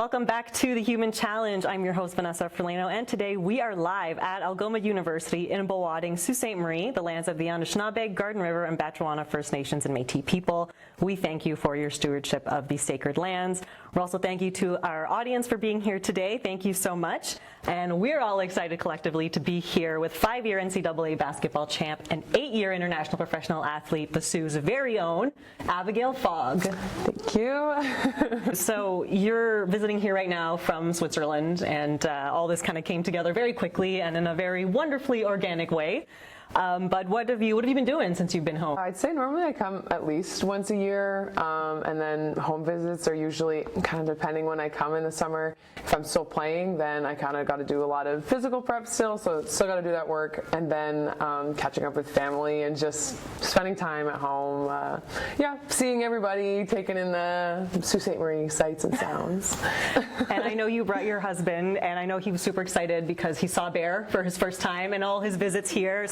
Welcome back to the Human Challenge. I'm your host, Vanessa Ferlano, and today we are live at Algoma University in Bowading, Sault Ste. Marie, the lands of the Anishinaabe, Garden River, and Batchewana First Nations and Métis people. We thank you for your stewardship of these sacred lands. We're also thank you to our audience for being here today. Thank you so much. And we're all excited collectively to be here with 5-year NCAA basketball champ and 8-year international professional athlete, the Sioux's very own, Abigail Fogg. Thank you. So you're visiting here right now from Switzerland, and all this kind of came together very quickly and in a very wonderfully organic way. But what have you been doing since you've been home? I'd say normally I come at least once a year, and then home visits are usually kind of depending when I come in the summer. If I'm still playing, then I kind of got to do a lot of physical prep still, so still got to do that work, and then catching up with family and just spending time at home. Seeing everybody, taking in the Sault Ste. Marie sights and sounds. And I know you brought your husband, and I know he was super excited because he saw a bear for his first time in all his visits here.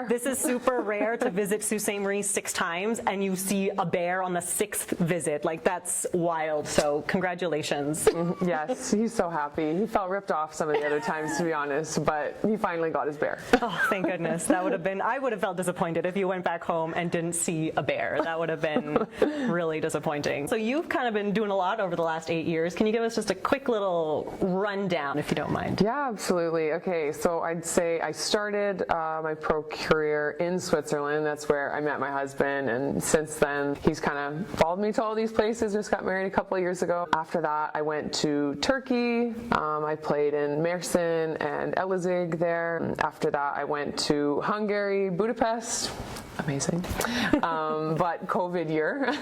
This is super rare to visit Sault Ste. Marie 6 times and you see a bear on the 6th visit. Like, that's wild. So congratulations. Yes, he's so happy. He felt ripped off some of the other times, to be honest, but he finally got his bear. Oh, thank goodness. That would have been, I would have felt disappointed if you went back home and didn't see a bear. That would have been really disappointing. So you've kind of been doing a lot over the last 8 years. Can you give us just a quick little rundown, if you don't mind? Yeah, absolutely. Okay, so I'd say I started my pro career in Switzerland. That's where I met my husband, and since then he's kind of followed me to all these places. Just got married a couple of years ago. After that I went to Turkey. I played in Mersin and Elazig there. After that I went to Hungary, Budapest. Amazing. But COVID year,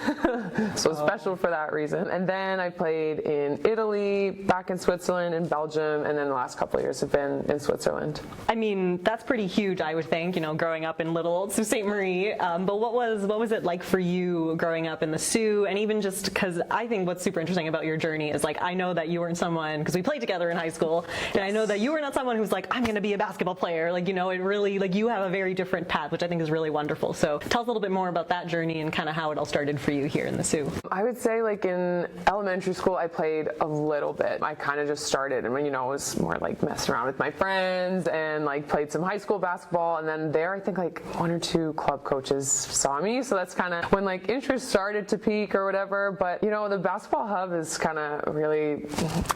so special for that reason. And then I played in Italy, back in Switzerland, in Belgium, and then the last couple of years have been in Switzerland. I mean, that's pretty huge, I would think, you know, growing up in little old Sault Ste. Marie. But what was it like for you growing up in the Sioux? And even just because I think what's super interesting about your journey is, like, I know that you weren't someone, because we played together in high school, and I know that you were not someone who's like, I'm going to be a basketball player. Like, you know, it really, like, you have a very different path, which I think is really wonderful. So tell us a little bit more about that journey and kind of how it all started for you here in the Sioux. I would say, like, in elementary school I played a little bit. I kind of just started, and you know, it was more like messing around with my friends and like played some high school basketball, and then there I think like 1 or 2 club coaches saw me, so that's kind of when like interest started to peak or whatever. But you know, the basketball hub is kind of really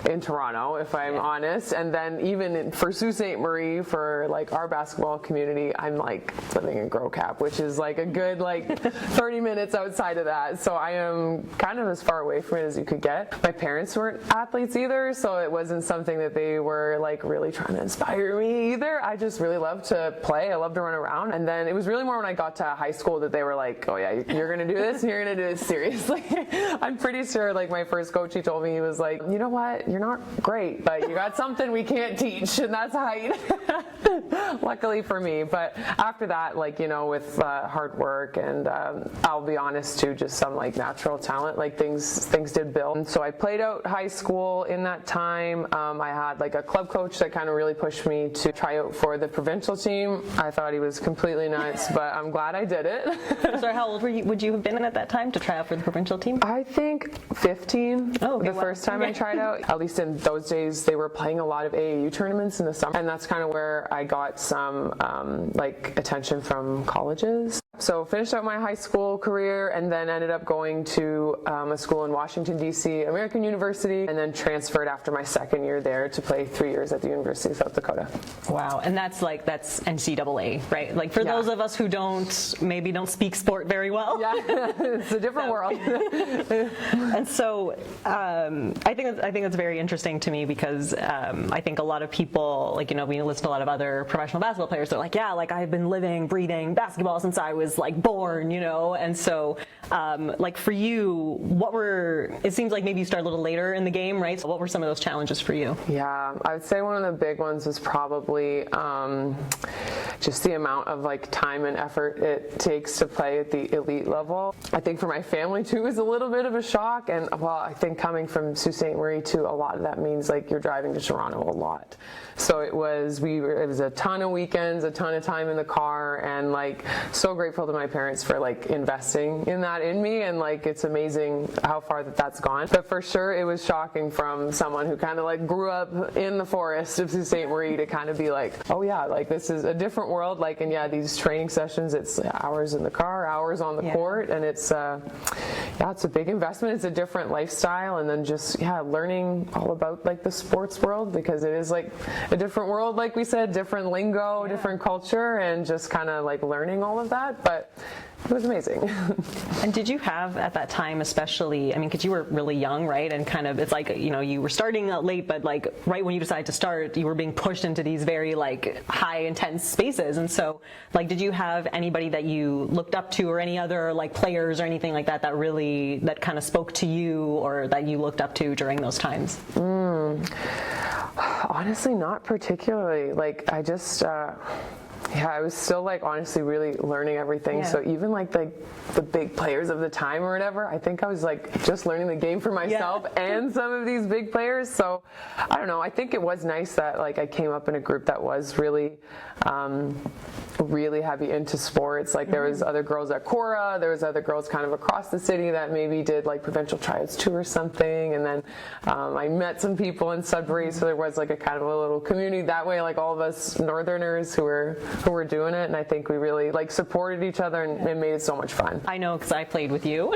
in Toronto, if I'm honest, and then even for Sault Ste. Marie, for like our basketball community, I'm like living in Gros Cap, which is like a good like 30 minutes outside of that, so I am kind of as far away from it as you could get. My parents weren't athletes either, so it wasn't something that they were like really trying to inspire me either. I just really loved to play. I loved to run around, and then it was really more when I got to high school that they were like, oh yeah, you're gonna do this, and you're gonna do this seriously. I'm pretty sure like my first coach, he told me, he was like, you know what, you're not great, but you got something we can't teach, and that's height. Luckily for me. But after that, like, you know, with hard work and I'll be honest too, just some like natural talent, like things did build. And so I played out high school. In that time I had like a club coach that kind of really pushed me to try out for the provincial team. I thought he was completely nuts, but I'm glad I did it. So how old would you have been at that time to try out for the provincial team? I think 15. Oh, okay, first time I tried out. At least in those days they were playing a lot of AAU tournaments in the summer, and that's kind of where I got some like attention from colleges. So finished out my high school career and then ended up going to a school in Washington, D.C., American University, and then transferred after my second year there to play 3 years at the University of South Dakota. Wow, and that's NCAA, right? Like for those of us who maybe don't speak sport very well. Yeah, it's a different world. And so I think that's very interesting to me because I think a lot of people, like, you know, we listen to a lot of other professional basketball players, they're like, yeah, like I've been living, breathing basketball since I was like born, you know. And so like for you, it seems like maybe you started a little later in the game, right? So what were some of those challenges for you? Yeah, I would say one of the big ones was probably just the amount of like time and effort it takes to play at the elite level. I think for my family too, it was a little bit of a shock, and well, I think coming from Sault Ste. Marie too, a lot of that means like you're driving to Toronto a lot. So it was a ton of weekends, a ton of time in the car, and like so great grateful to my parents for like investing in that in me, and like it's amazing how far that's gone. But for sure it was shocking from someone who kind of like grew up in the forest of Sault Ste. Marie to kind of be like, oh yeah, like this is a different world. Like, and yeah, these training sessions, it's hours in the car, hours on the court, and it's it's a big investment. It's a different lifestyle, and then just learning all about like the sports world, because it is like a different world, like we said, different lingo, different culture, and just kind of like learning all of that. But it was amazing. And did you have at that time, especially, I mean, because you were really young, right? And kind of, it's like, you know, you were starting out late, but like right when you decided to start, you were being pushed into these very like high intense spaces. And so like, did you have anybody that you looked up to, or any other like players or anything like that, that kind of spoke to you, or that you looked up to during those times? Honestly, not particularly. Like I just, I was still like honestly really learning everything. Yeah. So even like the big players of the time or whatever, I think I was like just learning the game for myself and some of these big players. So I don't know. I think it was nice that like I came up in a group that was really really heavy into sports. Like there was other girls at Cora, there was other girls kind of across the city that maybe did like provincial tryouts too or something, and then I met some people in Sudbury, so there was like a kind of a little community that way, like all of us northerners who were doing it, and I think we really like supported each other, and it made it so much fun. I know, because I played with you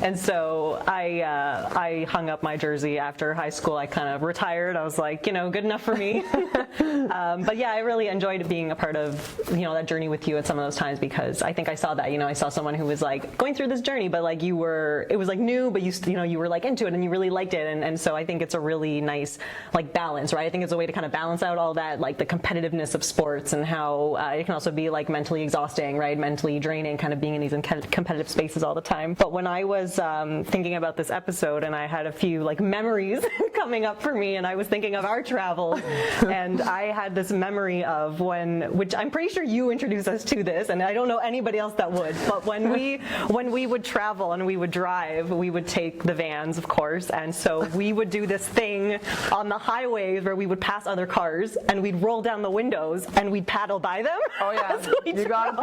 and so I hung up my jersey after high school. I kind of retired. I was like, you know, good enough for me. But yeah, I really enjoyed being a part of, you know, that journey with you at some of those times, because I think I saw that, you know, I saw someone who was like going through this journey, but like it was like new, but you know, you were like into it and you really liked it. And so I think it's a really nice like balance, right? I think it's a way to kind of balance out all that, like the competitiveness of sports, and how it can also be like mentally exhausting, right? Mentally draining, kind of being in these competitive spaces all the time. But when I was thinking about this episode, and I had a few like memories coming up for me, and I was thinking of our travels, and I had this memory of which I'm pretty sure you introduced us to this, and I don't know anybody else that would, but when we would travel and we would drive, we would take the vans, of course, and so we would do this thing on the highways where we would pass other cars, and we'd roll down the windows and we'd paddle by them. Oh yeah, you gotta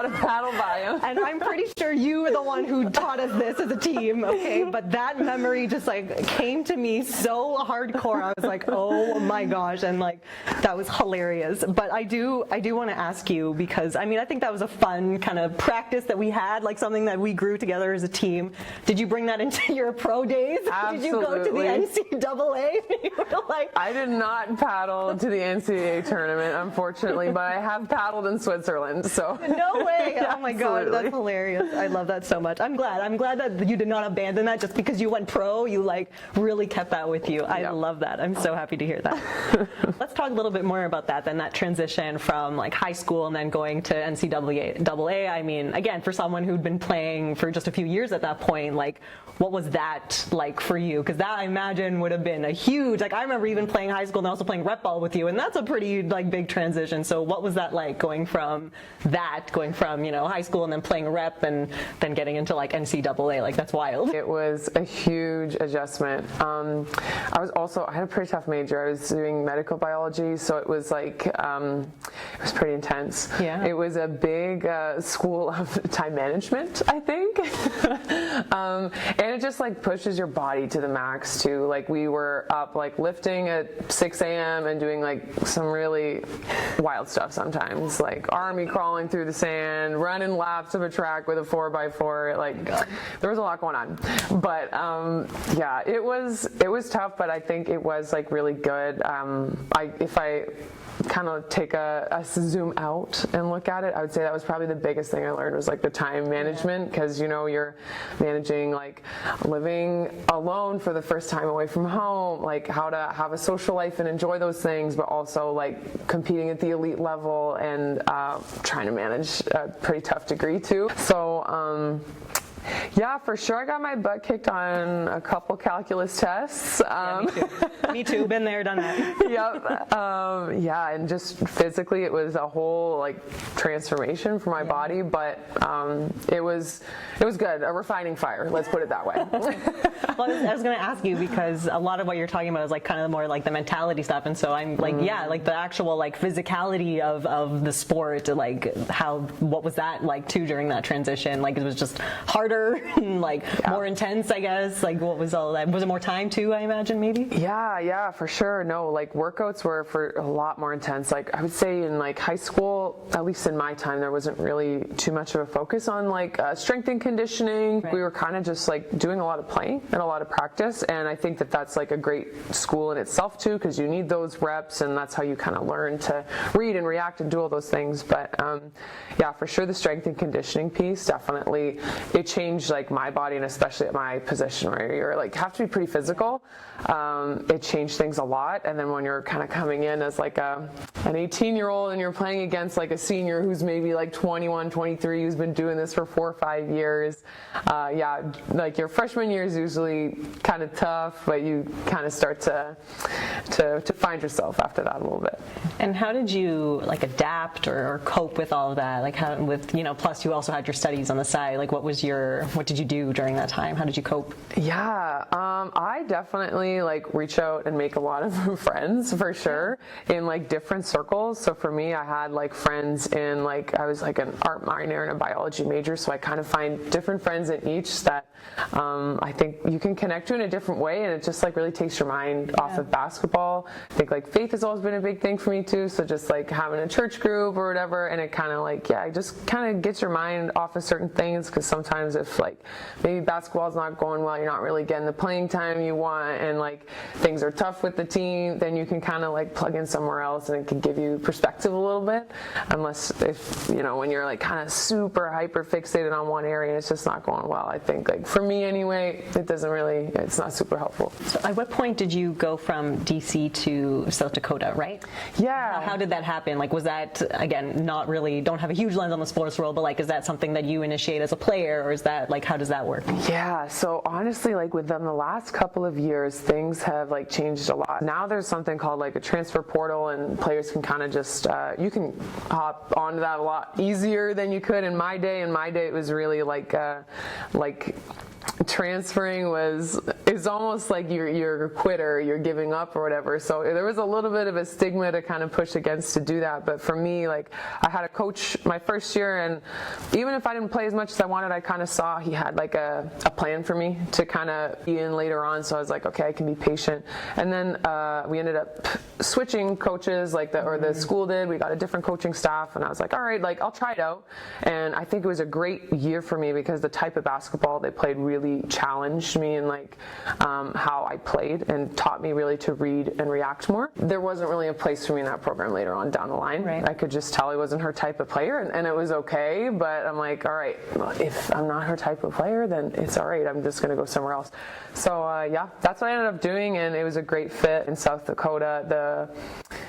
paddle by them. And I'm pretty sure you were the one who taught us this as a team, okay? But that memory just like came to me so hardcore. I was like, oh my gosh, and like that was hilarious. But I do want to ask you, because I mean, I think that was a fun kind of practice that we had, like something that we grew together as a team. Did you bring that into your pro days? Absolutely. Did you go to the NCAA? You were like, I did not paddle to the NCAA tournament, unfortunately, but I have paddled in Switzerland. So no way! Oh my God, Absolutely. that's hilarious. I love that so much. I'm glad that you did not abandon that just because you went pro. You like really kept that with you. I love that. I'm so happy to hear that. Let's talk a little bit more about that, then, that transition from like high school and then going to NCAA. I mean, again, for someone who'd been playing for just a few years at that point, like what was that like for you? Because that, I imagine, would have been a huge, like I remember even playing high school and also playing rep ball with you, and that's a pretty like big transition. So what was that like, going from you know, high school and then playing rep and then getting into like NCAA? Like that's wild. It was a huge adjustment. I had a pretty tough major. I was doing medical biology, so it was like it was pretty intense. Yeah. It was a big school of time management, I think. And it just like pushes your body to the max too. Like we were up like lifting at 6 a.m. and doing like some really wild stuff sometimes, like army crawling through the sand, running laps of a track with a 4x4. Like there was a lot going on, but yeah, it was tough, but I think it was like really good. If I kind of take a zoom out and look at it, I would say that was probably the biggest thing I learned, was like the time management, because you know, you're managing like living alone for the first time away from home, like how to have a social life and enjoy those things, but also like competing at the elite level and trying to manage a pretty tough degree too. So Yeah, for sure. I got my butt kicked on a couple calculus tests. Me too. Been there, done that. Yep. Yeah, and just physically, it was a whole like transformation for my body, but it was good. A refining fire. Let's put it that way. Well, I was going to ask you because a lot of what you're talking about is like kind of more like the mentality stuff, and so I'm like, yeah, like the actual like physicality of the sport, like what was that like too during that transition? Like it was just harder and like more intense, I guess. Like what was all that? Was it more time too? I imagine maybe. Yeah, for sure. No, like workouts were for a lot more intense. Like I would say in like high school, at least in my time, there wasn't really too much of a focus on like strength and conditioning. Right. We were kind of just like doing a lot of playing and a lot of practice, and I think that that's like a great school in itself too, because you need those reps, and that's how you kind of learn to read and react and do all those things. But yeah, for sure, the strength and conditioning piece definitely it changed like my body, and especially at my position where you're like have to be pretty physical. It changed things a lot. And then when you're kind of coming in as like an 18-year-old and you're playing against like a senior who's maybe like 21, 23, who's been doing this for 4 or 5 years, yeah, like your freshman year is usually kind of tough, but you kind of start to find yourself after that a little bit. And how did you like adapt or cope with all of that? Like how with, plus you also had your studies on the side. Like what did you do during that time? How did you cope? Yeah, I definitely like reach out and make a lot of friends for sure in like different circles. So for me, I had like friends in like, I was like an art minor and a biology major. So I kind of find different friends in each that I think you can connect to in a different way. And it just like really takes your mind off of basketball. I think like faith has always been a big thing for me too. So just like having a church group or whatever. And it kind of like, it just kind of gets your mind off of certain things. Cause sometimes if like maybe basketball's not going well, you're not really getting the playing time you want, and like things are tough with the team, then you can kind of like plug in somewhere else and it can give you perspective a little bit. Unless if, when you're like kind of super hyper fixated on one area and it's just not going well, I think like for me anyway, it's not super helpful. So at what point did you go from DC to South Dakota, right? Yeah. How did that happen? Like was that, again, not really, don't have a huge lens on the sports world, but like is that something that you initiate as a player, or is that like, how does that work? Yeah, so honestly, like within the last couple of years, things have like changed a lot. Now there's something called like a transfer portal, and players can kind of just, you can hop onto that a lot easier than you could in my day. In my day, it was really like transferring is almost like you're a quitter, you're giving up or whatever. So there was a little bit of a stigma to kind of push against to do that. But for me, like I had a coach my first year, and even if I didn't play as much as I wanted, I kind of saw he had like a plan for me to kind of be in later on. So I was like, okay, I can be patient. And then we ended up switching coaches, like the school did. We got a different coaching staff, and I was like, all right, like I'll try it out. And I think it was a great year for me because the type of basketball they played really challenged me in like how I played, and taught me really to read and react more. There wasn't really a place for me in that program later on down the line. Right. I could just tell I wasn't her type of player, and it was okay, but I'm like, all right, if I'm not her type of player, then it's all right, I'm just going to go somewhere else. So yeah, that's what I ended up doing, and it was a great fit in South Dakota.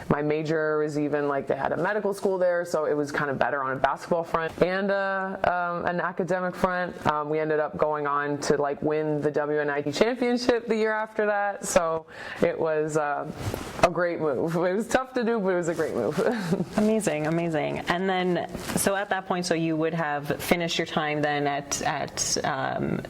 My major was even like they had a medical school there, so it was kind of better on a basketball front and an academic front. We ended up going on to like win the WNIT championship the year after that, so it was a great move. It was tough to do, but it was a great move. Amazing. And then, so at that point, so you would have finished your time then at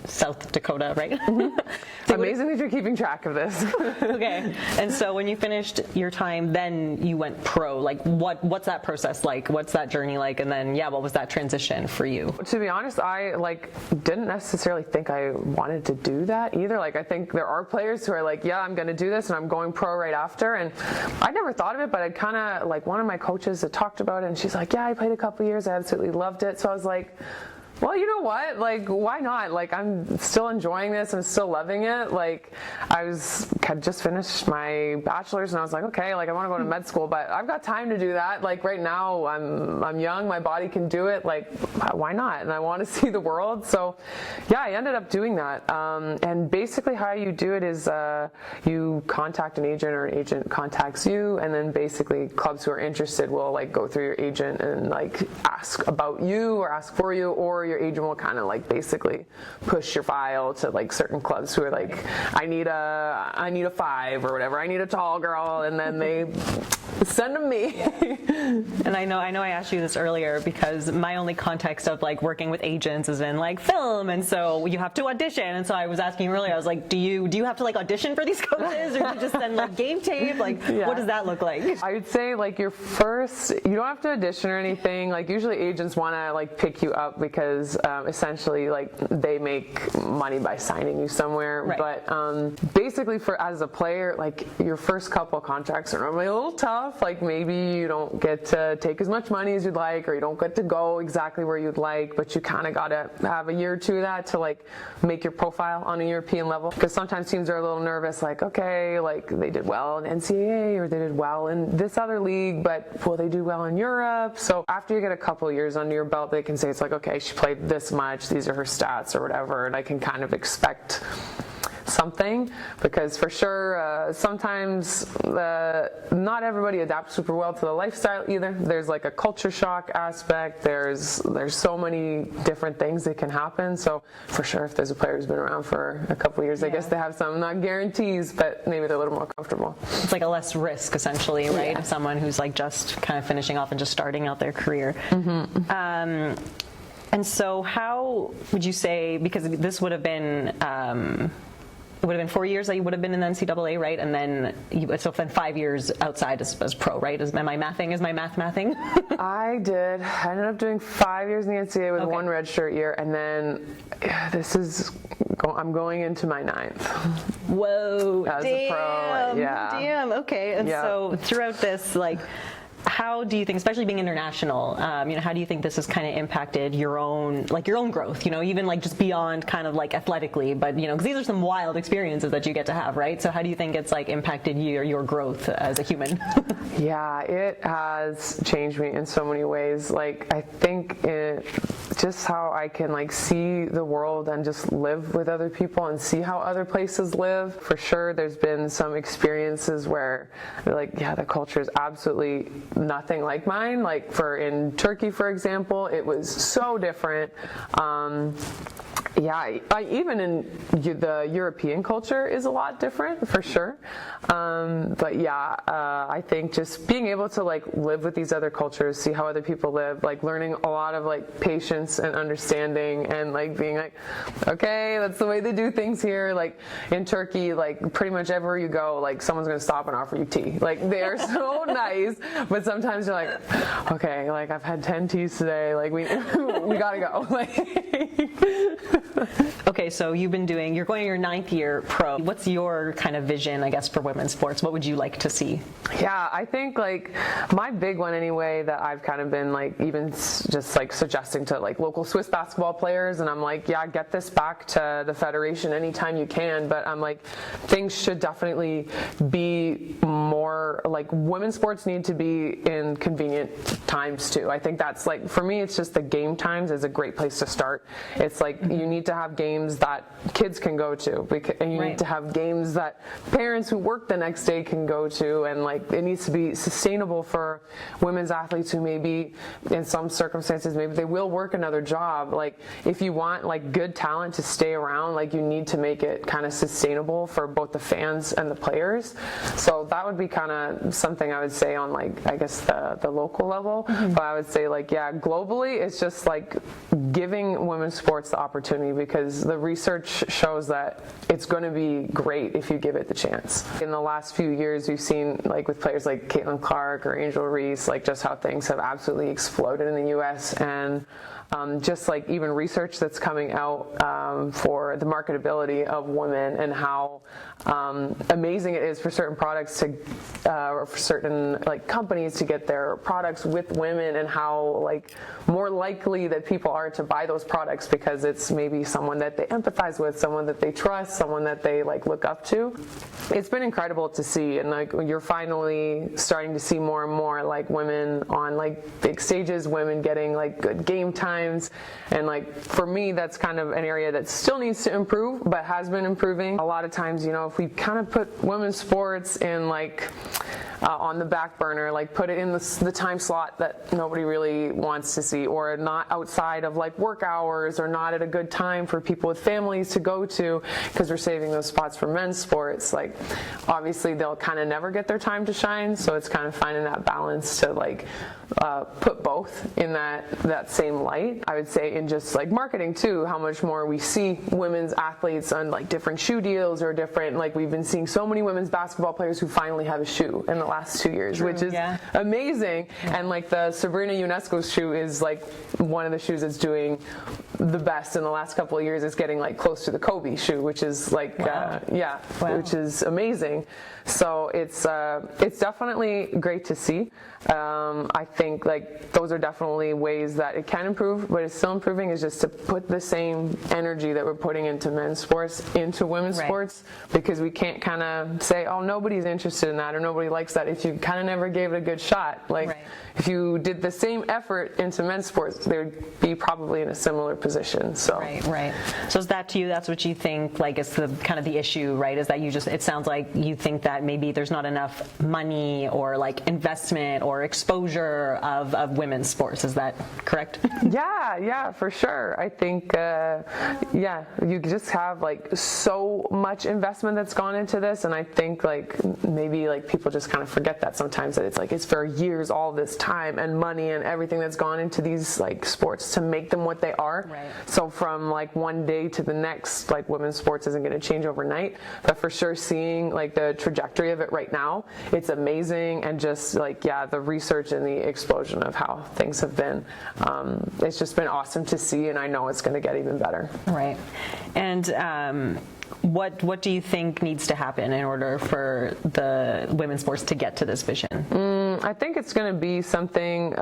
South Dakota, right? Mm-hmm. So amazing that you're keeping track of this. Okay. And so when you finished your time, then you went pro. Like, what's that process like? What's that journey like? And then, what was that transition for you? To be honest, I didn't necessarily think I wanted to do that either. Like, I think there are players who are like, yeah, I'm going to do this, and I'm going pro right after. And I never thought of it, but I kind of like one of my coaches had talked about it, and she's like, yeah, I played a couple years. I absolutely loved it. So I was like, well, you know what? Like, why not? Like, I'm still enjoying this. I'm still loving it. Like, had just finished my bachelor's, and I was like, okay, like I want to go to med school, but I've got time to do that. Like right now, I'm young. My body can do it. Like, why not? And I want to see the world. So, yeah, I ended up doing that. And basically, how you do it is you contact an agent, or an agent contacts you, and then basically clubs who are interested will like go through your agent and like ask about you or ask for you, or your agent will kind of like basically push your file to like certain clubs who are like, I need a 5 or whatever, I need a tall girl, and then they send them me. And I know I asked you this earlier because my only context of like working with agents is in like film, and so you have to audition. And so I was asking you earlier, I was like, do you have to like audition for these coaches, or do you just send like game tape? Like, what does that look like? I would say like you don't have to audition or anything. Like usually agents want to like pick you up because essentially like they make money by signing you somewhere. Right. But basically as a player, like your first couple contracts are normally a little tough. Like maybe you don't get to take as much money as you'd like, or you don't get to go exactly where you'd like, but you kind of got to have a year or two of that to like make your profile on a European level. Because sometimes teams are a little nervous, like, okay, like they did well in NCAA or they did well in this other league, but will they do well in Europe? So after you get a couple of years under your belt, they can say it's like, okay, she played this much, these are her stats or whatever, and I can kind of expect something. Because for sure sometimes not everybody adapts super well to the lifestyle either. There's like a culture shock aspect, there's so many different things that can happen. So for sure if there's a player who's been around for a couple of years, I guess they have some, not guarantees, but maybe they're a little more comfortable. It's like a less risk essentially, right? Of someone who's like just kind of finishing off and just starting out their career. And so how would you say, because this would have been it would have been 4 years that you would have been in the NCAA, right? And then so then 5 years outside as pro, right? Is my math mathing? I ended up doing 5 years in the NCAA with one redshirt year, and then I'm going into my 9th. Whoa! As a pro, Damn. Okay. And so throughout this, like, how do you think, especially being international, how do you think this has kind of impacted your own growth, even like just beyond kind of like athletically, but, because these are some wild experiences that you get to have, right? So how do you think it's like impacted your growth as a human? Yeah, it has changed me in so many ways. Like, I think just how I can like see the world and just live with other people and see how other places live. For sure, there's been some experiences where like, the culture is absolutely nothing like mine. Like in Turkey, for example, it was so different. Even in the European culture is a lot different for sure. I think just being able to like live with these other cultures, see how other people live, like learning a lot of like patience and understanding, and like being like, okay, that's the way they do things here. Like in Turkey, like pretty much everywhere you go, like someone's gonna stop and offer you tea. Like they are so nice, but sometimes you're like, okay, like I've had 10 teas today, like we gotta go. Okay, so you're going your 9th year pro. What's your kind of vision, I guess, for women's sports? What would you like to see? Yeah, I think like my big one anyway that I've kind of been like even just like suggesting to like local Swiss basketball players, and I'm like, get this back to the federation anytime you can, but I'm like, things should definitely be more like women's sports need to be in convenient times too. I think that's like, for me, it's just the game times is a great place to start. It's like you need to have games that kids can go to, and you need to have games that parents who work the next day can go to, and like it needs to be sustainable for women's athletes who maybe in some circumstances maybe they will work another job. Like if you want like good talent to stay around, like you need to make it kind of sustainable for both the fans and the players. So that would be kind of something I would say on like, I guess the local level. But I would say like, globally it's just like giving women's sports the opportunity, because the research shows that it's going to be great if you give it the chance. In the last few years, we've seen like with players like Caitlin Clark or Angel Reese, like just how things have absolutely exploded in the U.S. and just like even research that's coming out for the marketability of women, and how amazing it is for certain products to or for certain like companies to get their products with women, and how like more likely that people are to buy those products because it's maybe someone that they empathize with, someone that they trust, someone that they like look up to. It's been incredible to see, and like you're finally starting to see more and more like women on like big stages, women getting like good game times, and like for me that's kind of an area that still needs to improve but has been improving. A lot of times, if we kind of put women's sports in like on the back burner, like put it in the time slot that nobody really wants to see, or not outside of like work hours, or not at a good time for people with families to go to, because we're saving those spots for men's sports. Like obviously they'll kind of never get their time to shine, so it's kind of finding that balance to like put both in that same light. I would say in just like marketing too, how much more we see women's athletes on like different shoe deals, or different, like we've been seeing so many women's basketball players who finally have a shoe in the last 2 years. True, which is amazing. And like the Sabrina Ionesco's shoe is like one of the shoes that's doing the best in the last couple of years. Is getting like close to the Kobe shoe, which is like which is amazing. So it's definitely great to see. I think like those are definitely ways that it can improve, but it's still improving, is just to put the same energy that we're putting into men's sports into women's sports, because we can't kind of say, oh, nobody's interested in that or nobody likes that if you kind of never gave it a good shot. Like if you did the same effort into men's sports, they would be probably in a similar position. So right. So is that to you, that's what you think like is the kind of the issue, right? Is that you just, it sounds like you think that maybe there's not enough money or like investment or exposure of women's sports. Is that correct? Yeah, for sure. I think, you just have like so much investment that's gone into this, and I think like maybe like people just kind of forget that sometimes, that it's like it's for years, all this time and money and everything that's gone into these like sports to make them what they are. So from like one day to the next, like women's sports isn't going to change overnight, but for sure seeing like the trajectory of it right now, it's amazing. And just like the research and the explosion of how things have been, it's just been awesome to see, and I know it's going to get even better. Right. And what do you think needs to happen in order for the women's sports to get to this vision? I think it's going to be something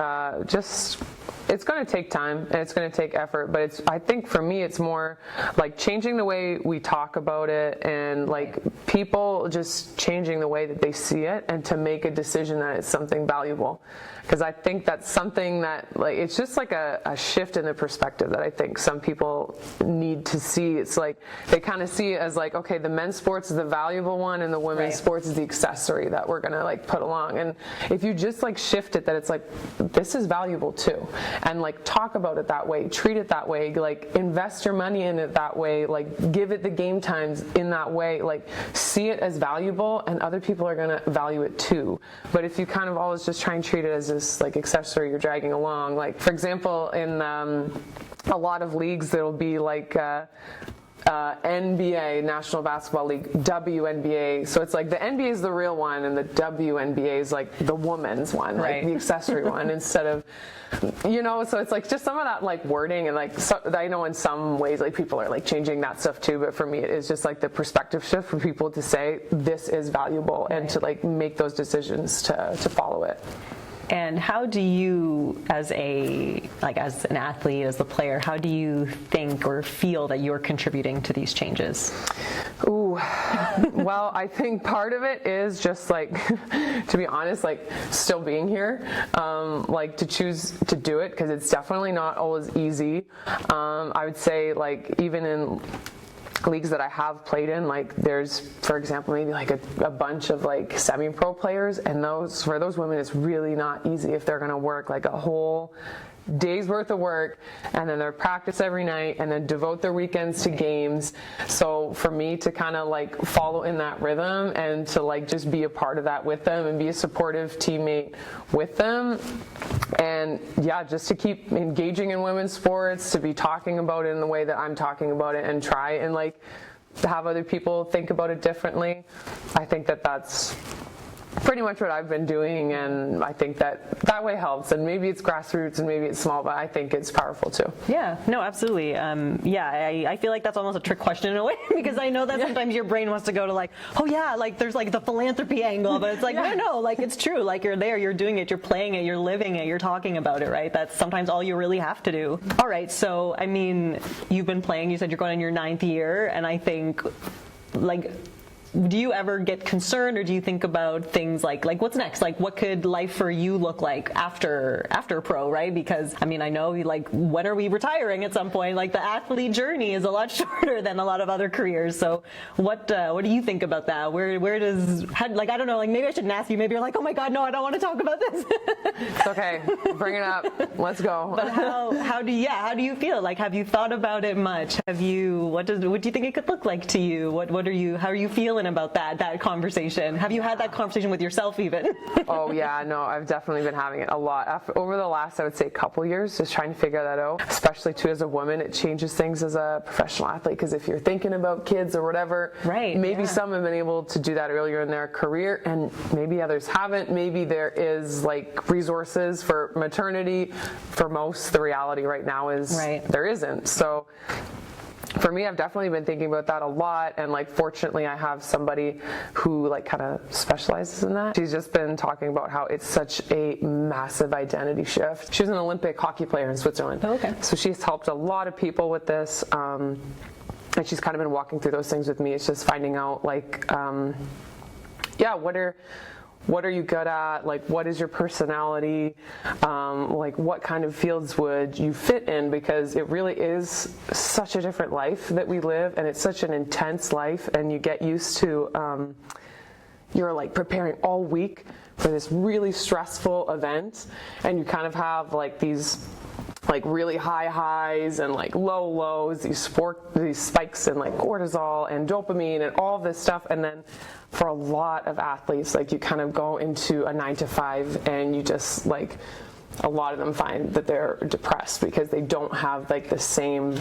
it's going to take time and it's going to take effort, but I think for me it's more like changing the way we talk about it, and like people just changing the way that they see it, and to make a decision that it's something valuable. Because I think that's something that like it's just like a shift in the perspective that I think some people need to see. It's like they kind of see it as like, okay, the men's sports is the valuable one and the women's sports is the accessory that we're gonna like put along. And if you just like shift it, that it's like this is valuable too, and like talk about it that way, treat it that way, like invest your money in it that way, like give it the game times in that way, like see it as valuable, and other people are gonna value it too. But if you kind of always just try and treat it as this like accessory you're dragging along, like for example in a lot of leagues there'll be like NBA, National Basketball League, WNBA. So it's like the NBA is the real one and the WNBA is like the woman's one, like the accessory one, instead of, so it's like just some of that like wording, and like I know in some ways like people are like changing that stuff too, but for me it is just like the perspective shift for people to say this is valuable and to like make those decisions to follow it. And how do you, as an athlete, as the player, how do you think or feel that you're contributing to these changes? Ooh, well, I think part of it is just like, to be honest, like still being here, like to choose to do it, because it's definitely not always easy. I would say like even in leagues that I have played in, like there's, for example, maybe like a bunch of like semi-pro players, and for those women it's really not easy if they're going to work like a whole day's worth of work, and then their practice every night, and then devote their weekends to games. So for me to kind of like follow in that rhythm, and to like just be a part of that with them, and be a supportive teammate with them, and just to keep engaging in women's sports, to be talking about it in the way that I'm talking about it, and try and like have other people think about it differently. I think that's pretty much what I've been doing, and I think that way helps. And maybe it's grassroots and maybe it's small, but I think it's powerful too. Yeah, no, absolutely. I feel like that's almost a trick question in a way, because I know that sometimes your brain wants to go to like, oh yeah, like there's like the philanthropy angle, but it's like, no, like it's true. Like you're there, you're doing it, you're playing it, you're living it, you're talking about it, right? That's sometimes all you really have to do. All right, so I mean, you've been playing, you said you're going in your 9th year, and I think like do you ever get concerned, or do you think about things like what's next? Like, what could life for you look like after pro, right? Because I mean, I know, like, when are we retiring at some point? Like, the athlete journey is a lot shorter than a lot of other careers. So what do you think about that? Where does, I don't know, like, maybe I shouldn't ask you. Maybe you're like, oh my God, no, I don't want to talk about this. It's okay. Bring it up. Let's go. But how do you feel? Like, have you thought about it much? What do you think it could look like to you? How are you feeling about that conversation? Have you had that conversation with yourself even? Oh yeah, no, I've definitely been having it a lot over the last, I would say, couple years, just trying to figure that out. Especially too, as a woman, it changes things as a professional athlete, because if you're thinking about kids or whatever, right? Maybe some have been able to do that earlier in their career, and maybe others haven't. Maybe there is like resources for maternity. For most, the reality right now is there isn't. So for me, I've definitely been thinking about that a lot, and like, fortunately, I have somebody who like kind of specializes in that. She's just been talking about how it's such a massive identity shift. She was an Olympic hockey player in Switzerland. Oh, okay. So she's helped a lot of people with this, and she's kind of been walking through those things with me. It's just finding out like, what are you good at? Like, what is your personality? Like, what kind of fields would you fit in? Because it really is such a different life that we live, and it's such an intense life, and you get used to, you're like preparing all week for this really stressful event, and you kind of have like these like really high highs and like low lows, these spikes in like cortisol and dopamine and all this stuff. And then for a lot of athletes, like, you kind of go into a 9-to-5, and you just like, a lot of them find that they're depressed because they don't have like the same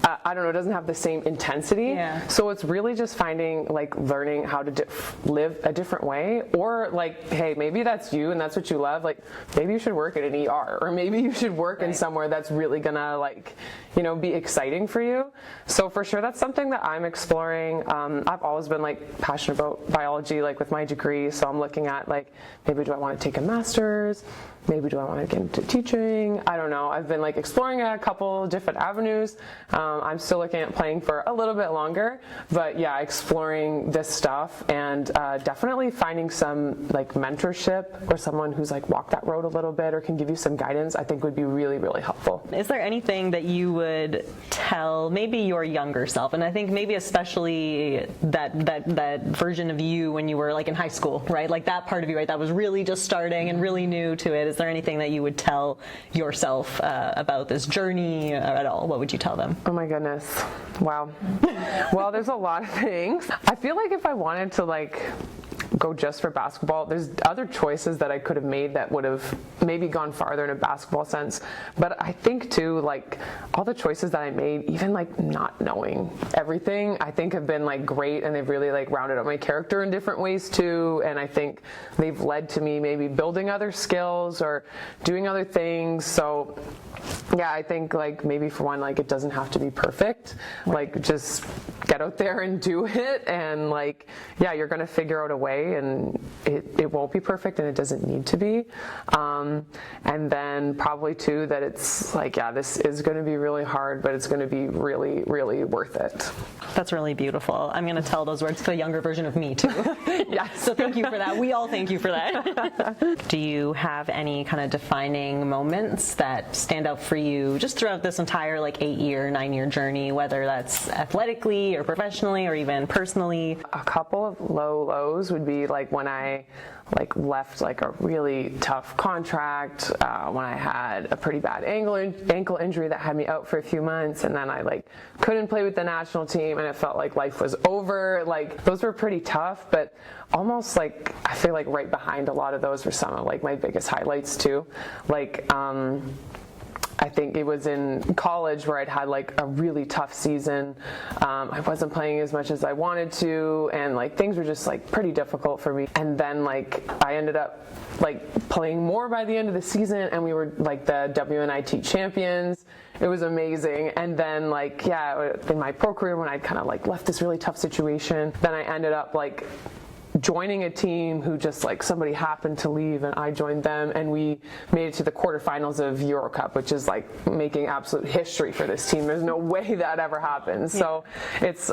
I don't know, it doesn't have the same intensity. Yeah. So it's really just finding, like, learning how to live a different way, or like, hey, maybe that's you and that's what you love. Like, maybe you should work at an ER, or maybe you should work in somewhere that's really gonna, like, you know, be exciting for you. So for sure, that's something that I'm exploring. I've always been like passionate about biology, like with my degree. So I'm looking at like, maybe do I want to take a master's? Maybe do I want to get into teaching? I don't know. I've been like exploring a couple different avenues. I'm still looking at playing for a little bit longer, but yeah, exploring this stuff, and definitely finding some like mentorship or someone who's like walked that road a little bit or can give you some guidance, I think would be really, really helpful. Is there anything that you would tell maybe your younger self, and I think maybe especially that version of you when you were like in high school, right? Like that part of you, right, that was really just starting and really new to it. Is there anything that you would tell yourself about this journey at all? What would you tell them? Oh my goodness. Wow. Well, there's a lot of things. I feel like if I wanted to like go just for basketball, there's other choices that I could have made that would have maybe gone farther in a basketball sense. But I think too, like all the choices that I made, even like not knowing everything, I think have been like great, and they've really like rounded up my character in different ways too. And I think they've led to me maybe building other skills or doing other things. So yeah, I think like maybe for one, like it doesn't have to be perfect. Like just get out there and do it, and like, yeah, you're gonna figure out a way, and it won't be perfect, and it doesn't need to be. And then probably too that it's like, yeah, this is gonna be really hard, but it's gonna be really, really worth it. That's really beautiful. I'm gonna tell those words to a younger version of me too. Yeah. So thank you for that. We all thank you for that. Do you have any kind of defining moments that stand out for you just throughout this entire like 9-year journey, whether that's athletically or professionally or even personally? A couple of low lows would be like when I like left like a really tough contract, when I had a pretty bad ankle injury that had me out for a few months, and then I like couldn't play with the national team, and it felt like life was over. Like those were pretty tough, but almost like I feel like right behind a lot of those were some of like my biggest highlights too. Like I think it was in college where I'd had like a really tough season. I wasn't playing as much as I wanted to, and like things were just like pretty difficult for me. And then like I ended up like playing more by the end of the season, and we were like the WNIT champions. It was amazing. And then like, yeah, in my pro career when I'd kind of like left this really tough situation, then I ended up like joining a team who just like somebody happened to leave and I joined them, and we made it to the quarterfinals of Euro Cup, which is like making absolute history for this team. There's no way that ever happens. So it's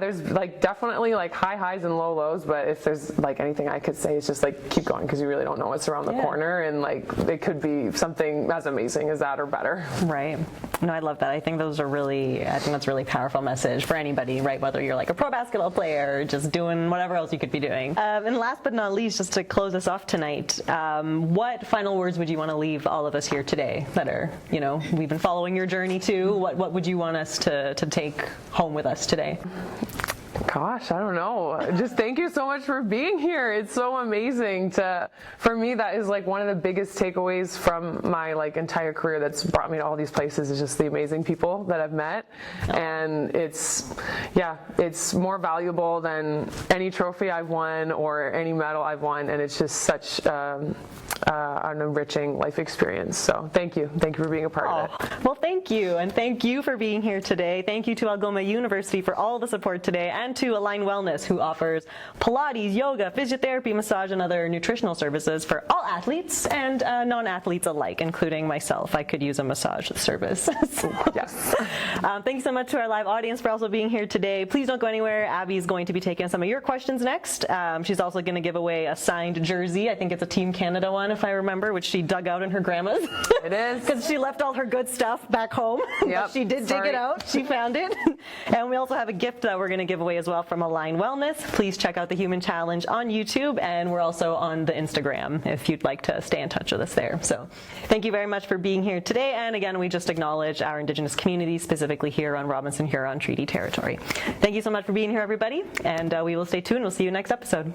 there's like definitely like high highs and low lows, but if there's like anything I could say, it's just like keep going, because you really don't know what's around the corner, and like it could be something as amazing as that or better. Right. No, I love that. I think that's a really powerful message for anybody, right? Whether you're like a pro basketball player or just doing whatever else you could be doing. And last but not least, just to close us off tonight, what final words would you want to leave all of us here today that are, we've been following your journey too? What would you want us to take home with us today? Gosh, I don't know. Just thank you so much for being here. It's so amazing for me, that is like one of the biggest takeaways from my like entire career that's brought me to all these places, is just the amazing people that I've met. And it's more valuable than any trophy I've won or any medal I've won. And it's just such an enriching life experience. So thank you for being a part of it. Well, thank you, and thank you for being here today. Thank you to Algoma University for all the support today, and to Align Wellness, who offers Pilates, yoga, physiotherapy, massage, and other nutritional services for all athletes and non-athletes alike, including myself. I could use a massage service. Yes. Thank you so much to our live audience for also being here today. Please don't go anywhere. Abby's going to be taking some of your questions next. She's also going to give away a signed jersey. I think it's a Team Canada one, if I remember, which she dug out in her grandma's. It is. Because she left all her good stuff back home. Yep. But she did dig it out. She found it. And we also have a gift that we're going to give away as well from Align Wellness. Please check out the Human Challenge on YouTube, and we're also on the Instagram if you'd like to stay in touch with us there. So thank you very much for being here today. And again, we just acknowledge our Indigenous community, specifically here on Robinson Huron Treaty Territory. Thank you so much for being here, everybody. And we will stay tuned. We'll see you next episode.